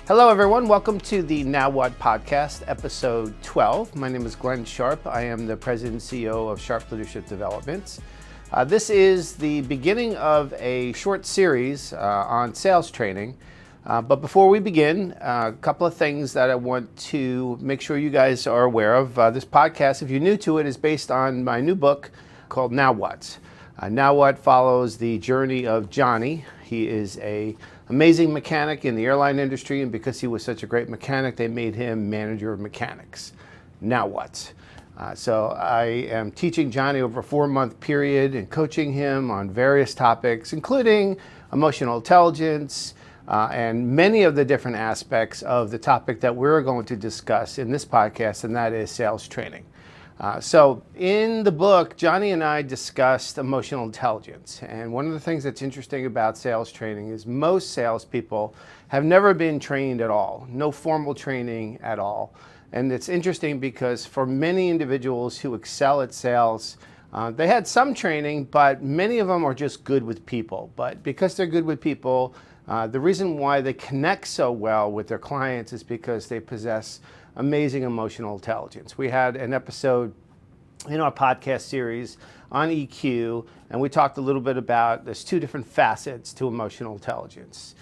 Hello, everyone. Welcome to the Now What podcast, episode 12. My name is Glenn Sharp. I am the president and CEO of Sharp Leadership Developments. This is the beginning of a short series on sales training. But before we begin, a couple of things that I want to make sure you guys are aware of. This podcast, if you're new to it, is based on my new book called Now What. Now What follows the journey of Johnny. He is an amazing mechanic in the airline industry, and because he was such a great mechanic, they made him manager of mechanics. Now what? So I am teaching Johnny over a 4-month period and coaching him on various topics, including emotional intelligence and many of the different aspects of the topic that we're going to discuss in this podcast, and that is sales training. So in the book, Johnny and I discussed emotional intelligence. And one of the things that's interesting about sales training is most salespeople have never been trained at all, no formal training at all. And it's interesting because for many individuals who excel at sales, they had some training, but many of them are just good with people. But because they're good with people, the reason why they connect so well with their clients is because they possess amazing emotional intelligence. We had an episode in our podcast series on EQ, and we talked a little bit about there's 2 different facets to emotional intelligence.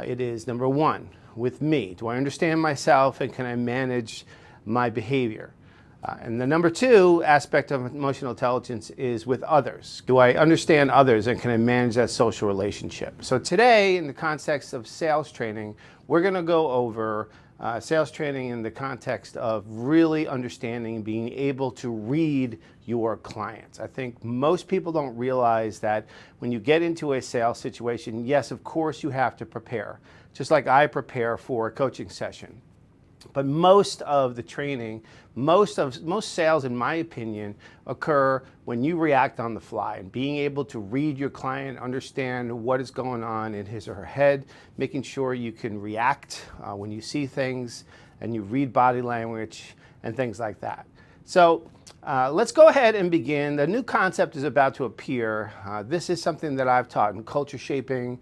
It is number 1, with me. Do I understand myself and can I manage my behavior? And the number 2 aspect of emotional intelligence is with others. Do I understand others and can I manage that social relationship? So today, in the context of sales training, we're going to go over sales training in the context of really understanding and being able to read your clients. I think most people don't realize that when you get into a sales situation, yes, of course you have to prepare, just like I prepare for a coaching session. But most of the training, most sales, in my opinion, occur when you react on the fly and being able to read your client, understand what is going on in his or her head, making sure you can react when you see things and you read body language and things like that. So let's go ahead and begin. The new concept is about to appear. This is something that I've taught in culture shaping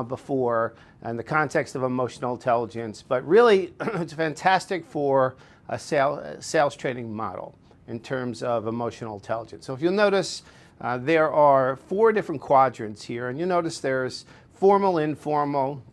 before and the context of emotional intelligence, but really it's fantastic for a sales training model in terms of emotional intelligence. So if you'll notice, there are 4 different quadrants here, and you'll notice there's formal, informal,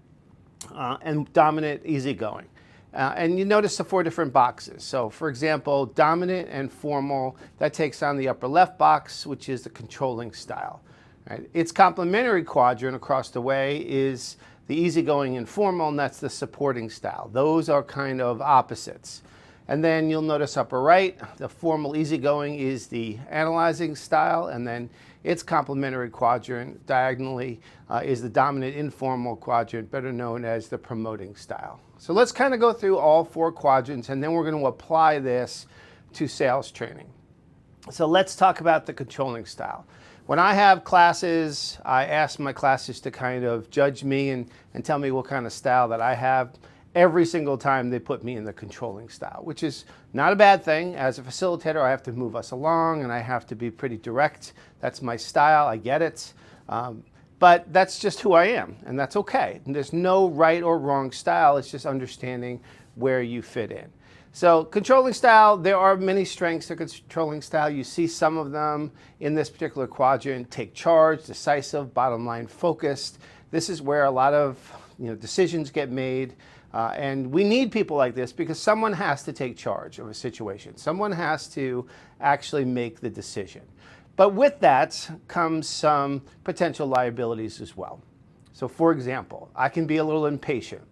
and dominant, easygoing. And you notice the 4 different boxes. So for example, dominant and formal, that takes on the upper left box, which is the controlling style. Right? Its complementary quadrant across the way is the easygoing informal, and that's the supporting style. Those are kind of opposites. And then you'll notice upper right, the formal easygoing is the analyzing style, and then its complementary quadrant diagonally is the dominant informal quadrant, better known as the promoting style. So let's kind of go through all 4 quadrants, and then we're going to apply this to sales training. So let's talk about the controlling style. When I have classes, I ask my classes to kind of judge me and tell me what kind of style that I have. Every single time they put me in the controlling style, which is not a bad thing. As a facilitator, I have to move us along and I have to be pretty direct. That's my style, I get it. But that's just who I am, and that's okay. And there's no right or wrong style, it's just understanding where you fit in. So controlling style, there are many strengths to controlling style. You see some of them in this particular quadrant: take charge, decisive, bottom line focused. This is where a lot of decisions get made. And we need people like this because someone has to take charge of a situation. Someone has to actually make the decision. But with that comes some potential liabilities as well. So for example, I can be a little impatient.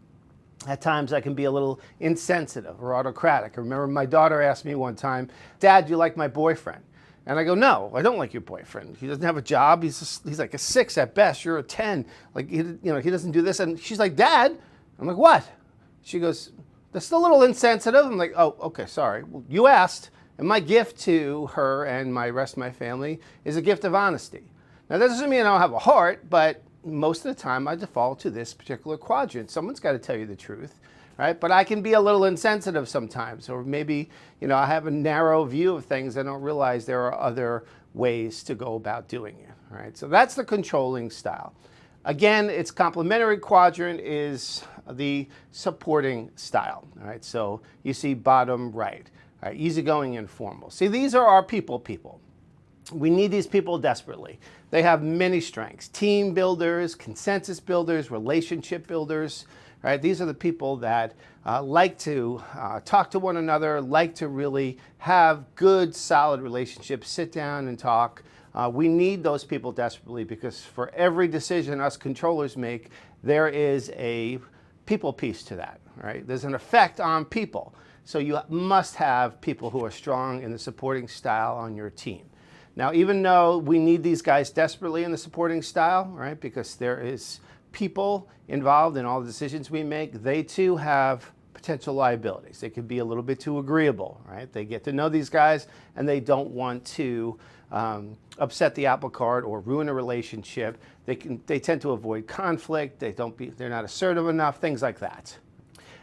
At times I can be a little insensitive or autocratic. I remember my daughter asked me one time, "Dad, do you like my boyfriend?" And I go, "No, I don't like your boyfriend. He doesn't have a job. He's like a 6 at best. You're a 10. Like he doesn't do this." And she's like, "Dad," I'm like, "What?" She goes, "That's a little insensitive." I'm like, "Oh, okay, sorry. Well, you asked." And my gift to her and my rest of my family is a gift of honesty. Now that doesn't mean I don't have a heart, but most of the time I default to this particular quadrant. Someone's got to tell you the truth, right? But I can be a little insensitive sometimes, or maybe, I have a narrow view of things. I don't realize there are other ways to go about doing it, right? So that's the controlling style. Again, its complementary quadrant is the supporting style. All right, so you see bottom right. All right, easygoing, informal. See, these are our people. We need these people desperately. They have many strengths: team builders, consensus builders, relationship builders. Right? These are the people that like to talk to one another, like to really have good, solid relationships, sit down and talk. We need those people desperately, because for every decision us controllers make, there is a people piece to that. Right? There's an effect on people. So you must have people who are strong in the supporting style on your team. Now, even though we need these guys desperately in the supporting style, right, because there is people involved in all the decisions we make, they too have potential liabilities. They could be a little bit too agreeable, right? They get to know these guys and they don't want to upset the apple cart or ruin a relationship. They tend to avoid conflict. They're not assertive enough, things like that.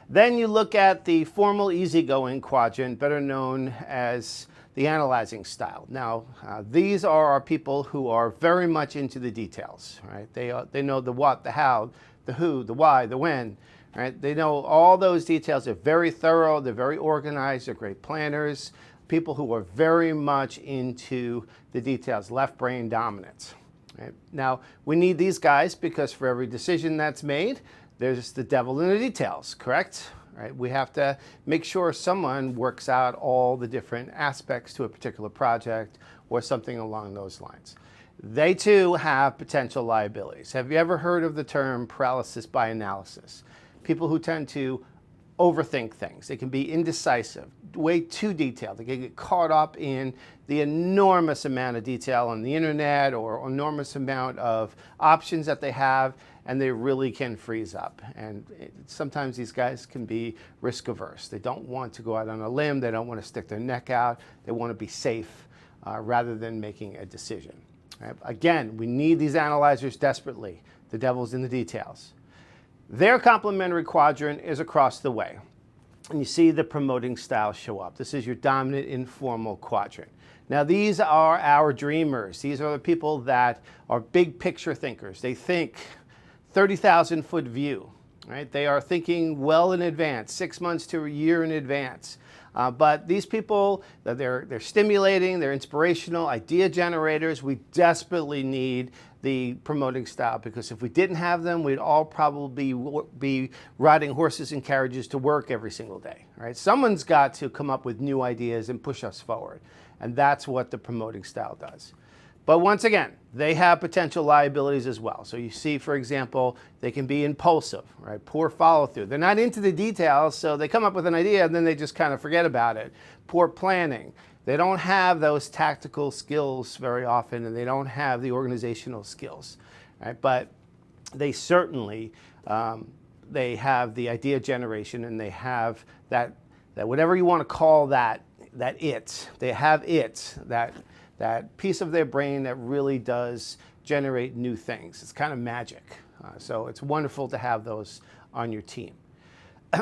Then you look at the formal, easygoing quadrant, better known as the analyzing style. Now, these are our people who are very much into the details, right? They know the what, the how, the who, the why, the when, right? They know all those details. They're very thorough. They're very organized. They're great planners. People who are very much into the details, left brain dominance. Right? Now, we need these guys because for every decision that's made, there's the devil in the details, correct? Right? We have to make sure someone works out all the different aspects to a particular project or something along those lines. They too have potential liabilities. Have you ever heard of the term paralysis by analysis? People who tend to overthink things. They can be indecisive, way too detailed. They can get caught up in the enormous amount of detail on the internet or enormous amount of options that they have, and they really can freeze up. And sometimes these guys can be risk averse. They don't want to go out on a limb. They don't want to stick their neck out. They want to be safe rather than making a decision. Right? Again, we need these analyzers desperately. The devil's in the details. Their complementary quadrant is across the way. And you see the promoting style show up. This is your dominant informal quadrant. Now, these are our dreamers. These are the people that are big picture thinkers. They think 30,000-foot view, right? They are thinking well in advance, 6 months to a year in advance. But these people, they're stimulating, they're inspirational, idea generators. We desperately need the promoting style, because if we didn't have them, we'd all probably be riding horses and carriages to work every single day, right? Someone's got to come up with new ideas and push us forward. And that's what the promoting style does. But once again, they have potential liabilities as well. So you see, for example, they can be impulsive, right? Poor follow through. They're not into the details, so they come up with an idea and then they just kind of forget about it. Poor planning. They don't have those tactical skills very often, and they don't have the organizational skills, right? But they certainly, they have the idea generation, and they have that whatever you want to call that it. They have it, that piece of their brain that really does generate new things. It's kind of magic. So it's wonderful to have those on your team.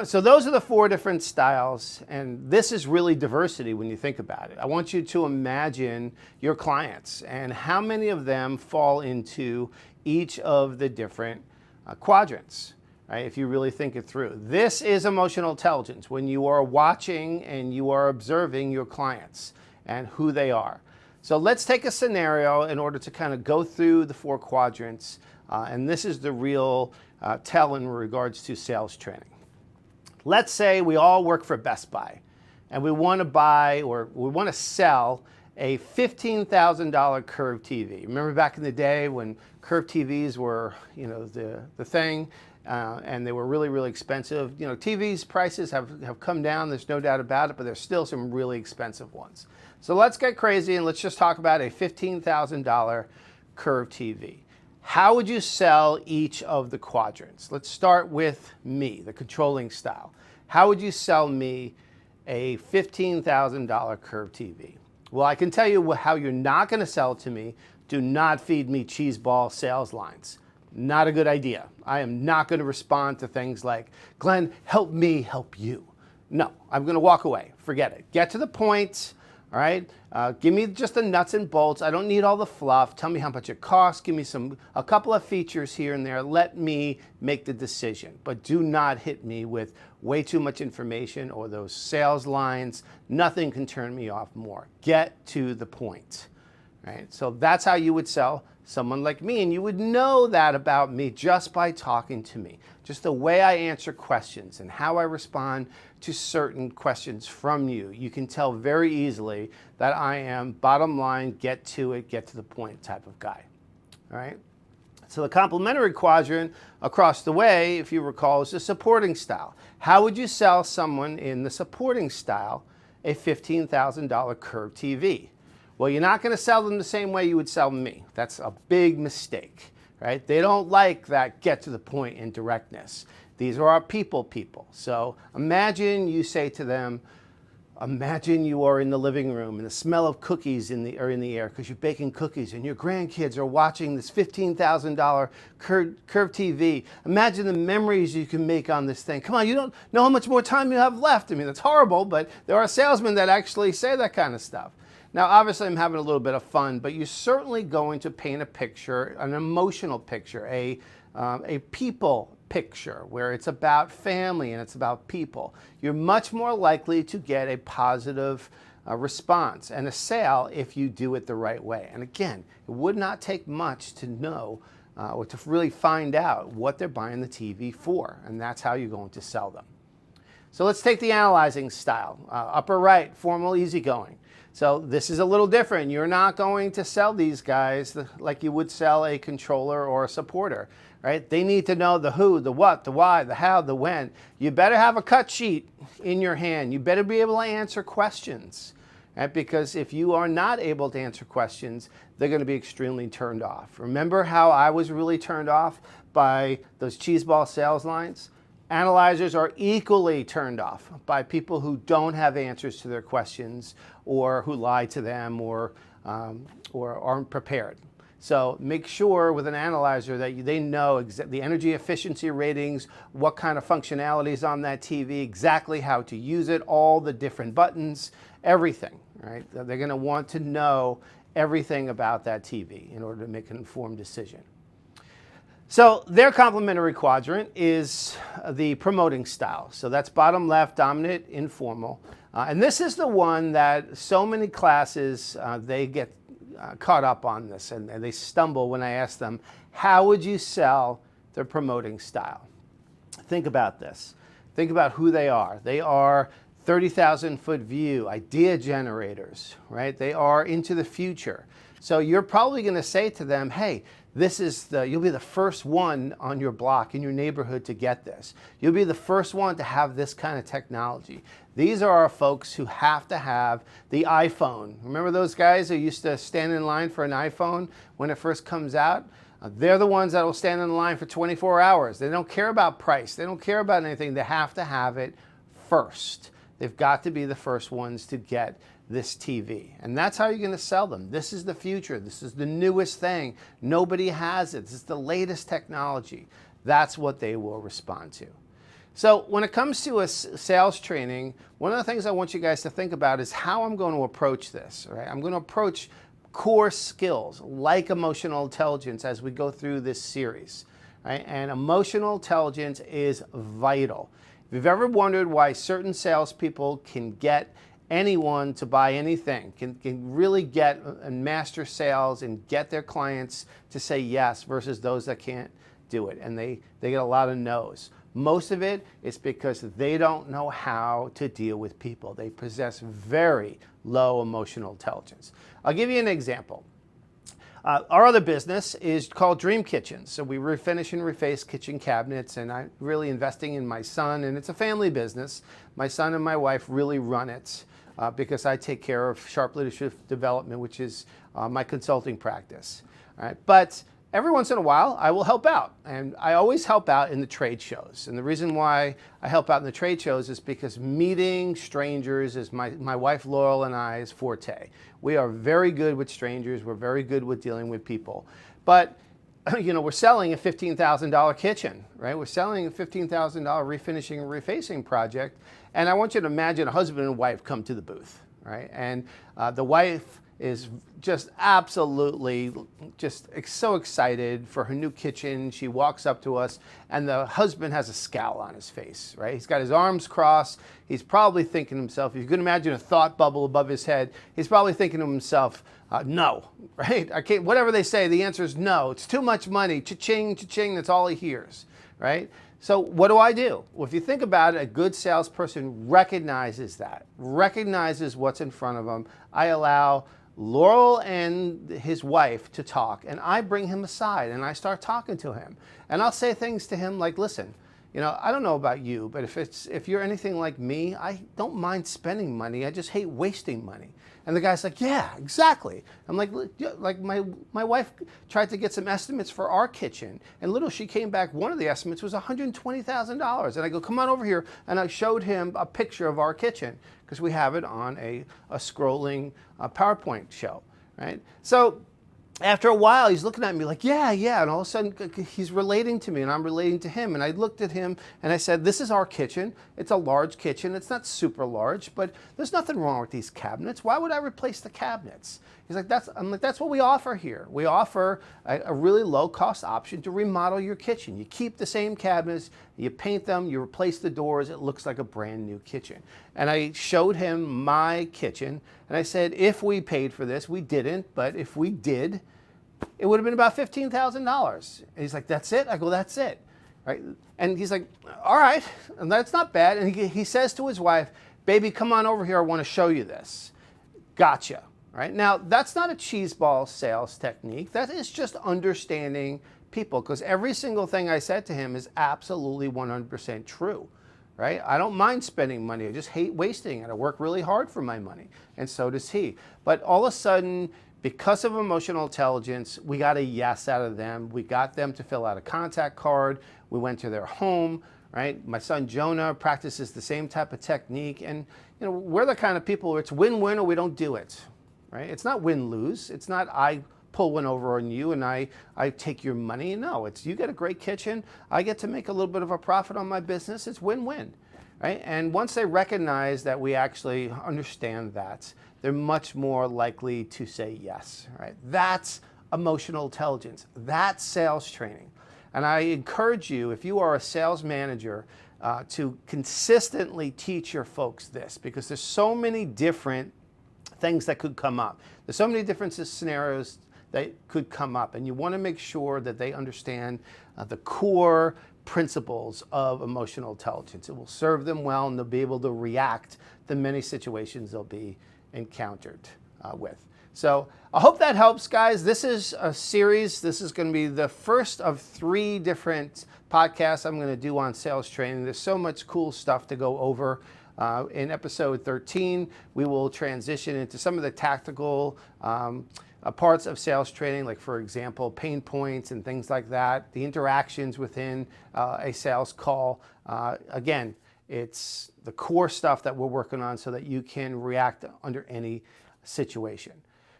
So those are the 4 different styles, and this is really diversity when you think about it. I want you to imagine your clients and how many of them fall into each of the different quadrants. Right, if you really think it through. This is emotional intelligence, when you are watching and you are observing your clients and who they are. So let's take a scenario in order to kind of go through the 4 quadrants, and this is the real tell in regards to sales training. Let's say we all work for Best Buy, and we want to buy or we want to sell a $15,000 curved TV. Remember back in the day when curved TVs were, the thing? And they were really, really expensive. TVs prices have come down, there's no doubt about it, but there's still some really expensive ones. So let's get crazy and let's just talk about a $15,000 curved TV. How would you sell each of the quadrants? Let's start with me, the controlling style. How would you sell me a $15,000 curved TV? Well, I can tell you how you're not going to sell it to me. Do not feed me cheese ball sales lines. Not a good idea. I am not going to respond to things like, Glenn, help me help you. No, I'm going to walk away. Forget it. Get to the point. All right, give me just the nuts and bolts. I don't need all the fluff. Tell me how much it costs. Give me a couple of features here and there. Let me make the decision. But do not hit me with way too much information or those sales lines. Nothing can turn me off more. Get to the point. Right? So that's how you would sell someone like me, and you would know that about me just by talking to me. Just the way I answer questions and how I respond to certain questions from you. You can tell very easily that I am bottom line, get to it, get to the point type of guy. All right? So the complementary quadrant across the way, if you recall, is the supporting style. How would you sell someone in the supporting style a $15,000 curved TV? Well, you're not going to sell them the same way you would sell me. That's a big mistake, right? They don't like that get to the point and directness. These are our people. So imagine you say to them, imagine you are in the living room and the smell of cookies are in the air because you're baking cookies and your grandkids are watching this $15,000 curved TV. Imagine the memories you can make on this thing. Come on, you don't know how much more time you have left. I mean, that's horrible, but there are salesmen that actually say that kind of stuff. Now, obviously, I'm having a little bit of fun, but you're certainly going to paint a picture, an emotional picture, a people picture, where it's about family and it's about people. You're much more likely to get a positive response and a sale if you do it the right way. And again, it would not take much to know or to really find out what they're buying the TV for, and that's how you're going to sell them. So let's take the analyzing style. Upper right, formal, easygoing. So this is a little different. You're not going to sell these guys like you would sell a controller or a supporter, right? They need to know the who, the what, the why, the how, the when. You better have a cut sheet in your hand. You better be able to answer questions, right? Because if you are not able to answer questions, they're going to be extremely turned off. Remember how I was really turned off by those cheeseball sales lines? Analyzers are equally turned off by people who don't have answers to their questions or who lie to them or aren't prepared. So make sure with an analyzer that they know the energy efficiency ratings, what kind of functionality is on that TV, exactly how to use it, all the different buttons, everything, right? They're going to want to know everything about that TV in order to make an informed decision. So their complementary quadrant is the promoting style. So that's bottom left, dominant, informal. And this is the one that so many classes, they get caught up on this and they stumble when I ask them, how would you sell their promoting style? Think about this. Think about who they are. They are 30,000 foot view, idea generators, right? They are into the future. So you're probably going to say to them, hey, you'll be the first one on your block in your neighborhood to get this. You'll be the first one to have this kind of technology. These are our folks who have to have the iPhone. Remember those guys who used to stand in line for an iPhone when it first comes out? They're the ones that will stand in line for 24 hours. They don't care about price. They don't care about anything. They have to have it first. They've got to be the first ones to get this TV. And that's how you're going to sell them. This is the future. This is the newest thing. Nobody has it. This is the latest technology. That's what they will respond to. So when it comes to a sales training, one of the things I want you guys to think about is how I'm going to approach this. Right? I'm going to approach core skills like emotional intelligence as we go through this series. Right? And emotional intelligence is vital. If you've ever wondered why certain salespeople can get anyone to buy anything, can really get and master sales and get their clients to say yes versus those that can't do it, and they get a lot of no's. Most of it is because they don't know how to deal with people. They possess very low emotional intelligence. I'll give you an example. Our other business is called Dream Kitchens. So we refinish and reface kitchen cabinets, and I'm really investing in my son, and it's a family business. My son and my wife really run it because I take care of Sharp Leadership Development, which is my consulting practice. All right? But every once in a while, I will help out, and I always help out in the trade shows. And the reason why I help out in the trade shows is because meeting strangers is my wife Laurel and I's forte. We are very good with strangers. We're very good with dealing with people. But you know, we're selling a $15,000 kitchen, right? We're selling a $15,000 refinishing and refacing project. And I want you to imagine a husband and wife come to the booth, right? And the wife is just absolutely just so excited for her new kitchen. She walks up to us and the husband has a scowl on his face, right? He's got his arms crossed. He's probably thinking to himself, if you can imagine a thought bubble above his head, he's probably thinking to himself, no, right? I can't, whatever they say, the answer is no. It's too much money. Cha-ching, cha-ching, that's all he hears, right? So what do I do? Well, if you think about it, a good salesperson recognizes that, recognizes what's in front of them. I allow Laurel and his wife to talk, and I bring him aside and I start talking to him. And I'll say things to him like, listen, you know, I don't know about you, but if you're anything like me, I don't mind spending money. I just hate wasting money. And the guy's like, yeah, exactly. I'm like my wife tried to get some estimates for our kitchen, and little she came back, one of the estimates was $120,000. And I go, come on over here. And I showed him a picture of our kitchen because we have it on a scrolling PowerPoint show, right? So after a while, he's looking at me like, yeah, and all of a sudden he's relating to me and I'm relating to him. And I looked at him and I said, this is our kitchen. It's a large kitchen. It's not super large, but there's nothing wrong with these cabinets. Why would I replace the cabinets? He's like, I'm like, that's what we offer here. We offer a really low cost option to remodel your kitchen. You keep the same cabinets, you paint them, you replace the doors, it looks like a brand new kitchen. And I showed him my kitchen and I said, if we paid for this, we didn't, but if we did, it would have been about $15,000. And he's like, that's it? I go, that's it. Right? And he's like, all right, and that's not bad. And he says to his wife, baby, come on over here. I want to show you this. Gotcha. Right? Now, that's not a cheeseball sales technique. That is just understanding people, because every single thing I said to him is absolutely 100% true. Right? I don't mind spending money. I just hate wasting it. I work really hard for my money, and so does he. But all of a sudden, because of emotional intelligence, we got a yes out of them. We got them to fill out a contact card. We went to their home, right? My son Jonah practices the same type of technique. And you know, we're the kind of people where it's win-win or we don't do it, right? It's not win-lose. It's not I pull one over on you and I take your money. No, it's you get a great kitchen. I get to make a little bit of a profit on my business. It's win-win, right? And once they recognize that we actually understand that, they're much more likely to say yes, right? That's emotional intelligence. That's sales training. And I encourage you, if you are a sales manager, to consistently teach your folks this, because there's so many different things that could come up. There's so many different scenarios that could come up, and you want to make sure that they understand the core principles of emotional intelligence. It will serve them well, and they'll be able to react to many situations they'll be encountered with. So I hope that helps, guys. This is a series. This is going to be the first of 3 different podcasts I'm going to do on sales training. There's so much cool stuff to go over. In episode 13, we will transition into some of the tactical parts of sales training, like, for example, pain points and things like that, the interactions within a sales call. Again, it's the core stuff that we're working on so that you can react under any situation.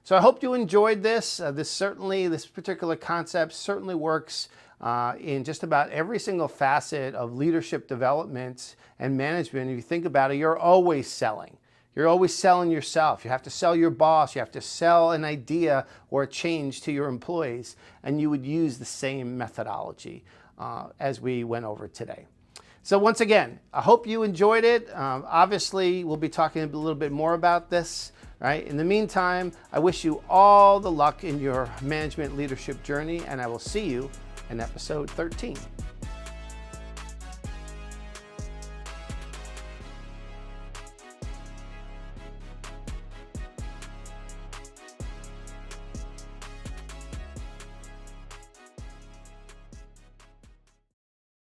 So I hope you enjoyed this. This particular concept certainly works in just about every single facet of leadership development and management. If you think about it, you're always selling. You're always selling yourself. You have to sell your boss. You have to sell an idea or a change to your employees. And you would use the same methodology as we went over today. So once again, I hope you enjoyed it. Obviously, we'll be talking a little bit more about this, right? In the meantime, I wish you all the luck in your management leadership journey, and I will see you in episode 13.